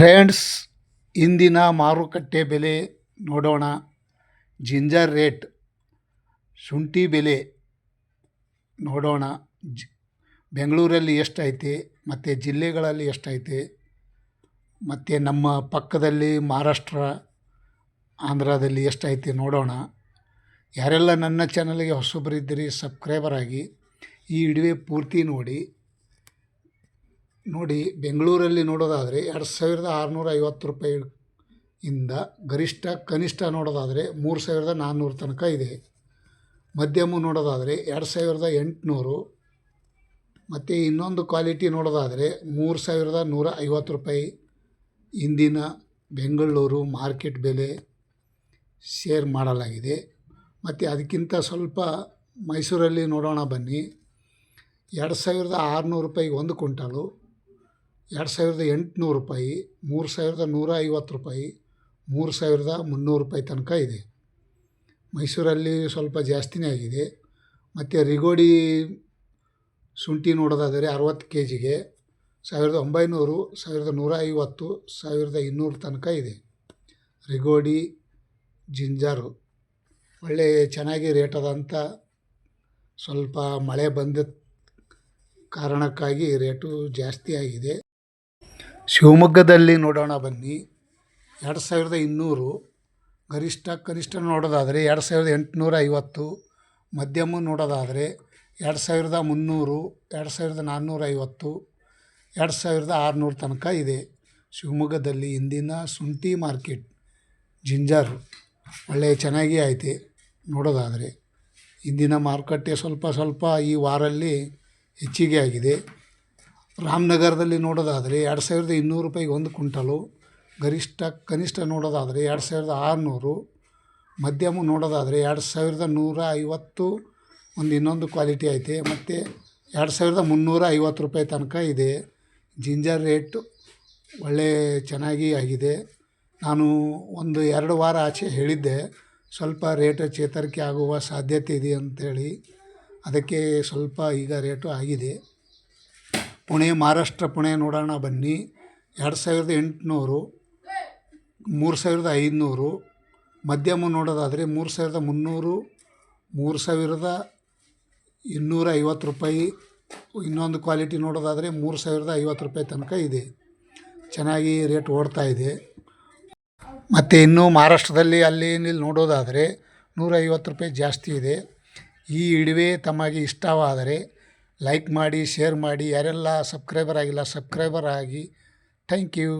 Friends, ಇಂದಿನ ಮಾರುಕಟ್ಟೆ ಬೆಲೆ ನೋಡೋಣ. ಜಿಂಜರ್ ರೇಟ್, ಶುಂಠಿ ಬೆಲೆ ನೋಡೋಣ. ಬೆಂಗಳೂರಲ್ಲಿ ಎಷ್ಟೈತೆ ಮತ್ತು ಜಿಲ್ಲೆಗಳಲ್ಲಿ ಎಷ್ಟೈತೆ, ಮತ್ತು ನಮ್ಮ ಪಕ್ಕದಲ್ಲಿ ಮಹಾರಾಷ್ಟ್ರ, ಆಂಧ್ರದಲ್ಲಿ ಎಷ್ಟೈತೆ ನೋಡೋಣ. ಯಾರೆಲ್ಲ ನನ್ನ ಚಾನಲ್ಗೆ ಹೊಸಬರಿದ್ದೀರಿ ಸಬ್ಸ್ಕ್ರೈಬರ್ ಆಗಿ ಈ ವಿಡಿಯೋ ಪೂರ್ತಿ ನೋಡಿ. ಬೆಂಗಳೂರಲ್ಲಿ ನೋಡೋದಾದರೆ 2650 ರೂಪಾಯಿ ಇಂದ ಗರಿಷ್ಠ ಕನಿಷ್ಠ ನೋಡೋದಾದರೆ 3400 ತನಕ ಇದೆ. ಮಧ್ಯಮ ನೋಡೋದಾದರೆ 2800. ಮತ್ತು ಇನ್ನೊಂದು ಕ್ವಾಲಿಟಿ ನೋಡೋದಾದರೆ 3150 ರೂಪಾಯಿ ಇಂದಿನ ಬೆಂಗಳೂರು ಮಾರ್ಕೆಟ್ ಬೆಲೆ ಶೇರ್ ಮಾಡಲಾಗಿದೆ. ಮತ್ತು ಅದಕ್ಕಿಂತ ಸ್ವಲ್ಪ ಮೈಸೂರಲ್ಲಿ ನೋಡೋಣ ಬನ್ನಿ. 2600 ರೂಪಾಯಿಗೆ ಒಂದು ಕ್ವಿಂಟಾಲು, 2800 ರೂಪಾಯಿ, 3150 ರೂಪಾಯಿ, 3300 ರೂಪಾಯಿ ತನಕ ಇದೆ. ಮೈಸೂರಲ್ಲಿ ಸ್ವಲ್ಪ ಜಾಸ್ತಿನೇ ಆಗಿದೆ. ಮತ್ತು ರಿಗೋಡಿ ಶುಂಠಿ ನೋಡೋದಾದರೆ 60 ಕೆ ಜಿಗೆ 1900, 1150, 1200 ತನಕ ಇದೆ. ರಿಗೋಡಿ ಜಿಂಜರು ಒಳ್ಳೆ ಚೆನ್ನಾಗಿ ರೇಟ್ ಅದಂತ, ಸ್ವಲ್ಪ ಮಳೆ ಬಂದ ಕಾರಣಕ್ಕಾಗಿ ರೇಟು ಜಾಸ್ತಿ ಆಗಿದೆ. ಶಿವಮೊಗ್ಗದಲ್ಲಿ ನೋಡೋಣ ಬನ್ನಿ. 2200, ಗರಿಷ್ಠ ಕನಿಷ್ಠ ನೋಡೋದಾದರೆ 2850, ಮಧ್ಯಮ ನೋಡೋದಾದರೆ 2300, 2450, 2600 ತನಕ ಇದೆ. ಶಿವಮೊಗ್ಗದಲ್ಲಿ ಇಂದಿನ ಶುಂಠಿ ಮಾರ್ಕೆಟ್ ಜಿಂಜರ್ ಒಳ್ಳೆ ಚೆನ್ನಾಗಿ ಐತೆ. ನೋಡೋದಾದರೆ ಇಂದಿನ ಮಾರುಕಟ್ಟೆ ಸ್ವಲ್ಪ ಈ ವಾರಲ್ಲಿ ಹೆಚ್ಚಿಗೆ ಆಗಿದೆ. ರಾಮನಗರದಲ್ಲಿ ನೋಡೋದಾದರೆ 2200 ರೂಪಾಯಿಗೆ ಒಂದು ಕ್ವಿಂಟಲು, ಗರಿಷ್ಠ ಕನಿಷ್ಠ ನೋಡೋದಾದರೆ 2600, ಮಧ್ಯಮ ನೋಡೋದಾದರೆ 2150. ಇನ್ನೊಂದು ಕ್ವಾಲಿಟಿ ಐತೆ. ಮತ್ತು 2350 ರೂಪಾಯಿ ತನಕ ಇದೆ. ಜಿಂಜರ್ ರೇಟ್ ಒಳ್ಳೆ ಚೆನ್ನಾಗಿ ಆಗಿದೆ. ನಾನು 1-2 ವಾರ ಆಚೆ ಹೇಳಿದ್ದೆ ಸ್ವಲ್ಪ ರೇಟ್ ಚೇತರಿಕೆ ಆಗುವ ಸಾಧ್ಯತೆ ಇದೆ ಅಂಥೇಳಿ. ಅದಕ್ಕೆ ಸ್ವಲ್ಪ ಈಗ ರೇಟು ಆಗಿದೆ. ಪುಣೆ, ಮಹಾರಾಷ್ಟ್ರ ಪುಣೆ ನೋಡೋಣ ಬನ್ನಿ. 2800, 3500, ಮಧ್ಯಮ ನೋಡೋದಾದರೆ 3300, 3250 ರೂಪಾಯಿ. ಇನ್ನೊಂದು ಕ್ವಾಲಿಟಿ ನೋಡೋದಾದರೆ 3050 ರೂಪಾಯಿ ತನಕ ಇದೆ. ಚೆನ್ನಾಗಿ ರೇಟ್ ಓಡ್ತಾ ಇದೆ. ಮತ್ತು ಇನ್ನು ಮಹಾರಾಷ್ಟ್ರದಲ್ಲಿ ಅಲ್ಲಿ ನೋಡೋದಾದರೆ 150 ರೂಪಾಯಿ ಜಾಸ್ತಿ ಇದೆ. ಈ ವಿಡಿಯೋ ತಮಗೆ ಇಷ್ಟವಾದರೆ ಲೈಕ್ ಮಾಡಿ, ಶೇರ್ ಮಾಡಿ. ಯಾರೆಲ್ಲ ಸಬ್ಸ್ಕ್ರೈಬರ್ ಆಗಿಲ್ಲ ಸಬ್ಸ್ಕ್ರೈಬರ್ ಆಗಿ. Thank you.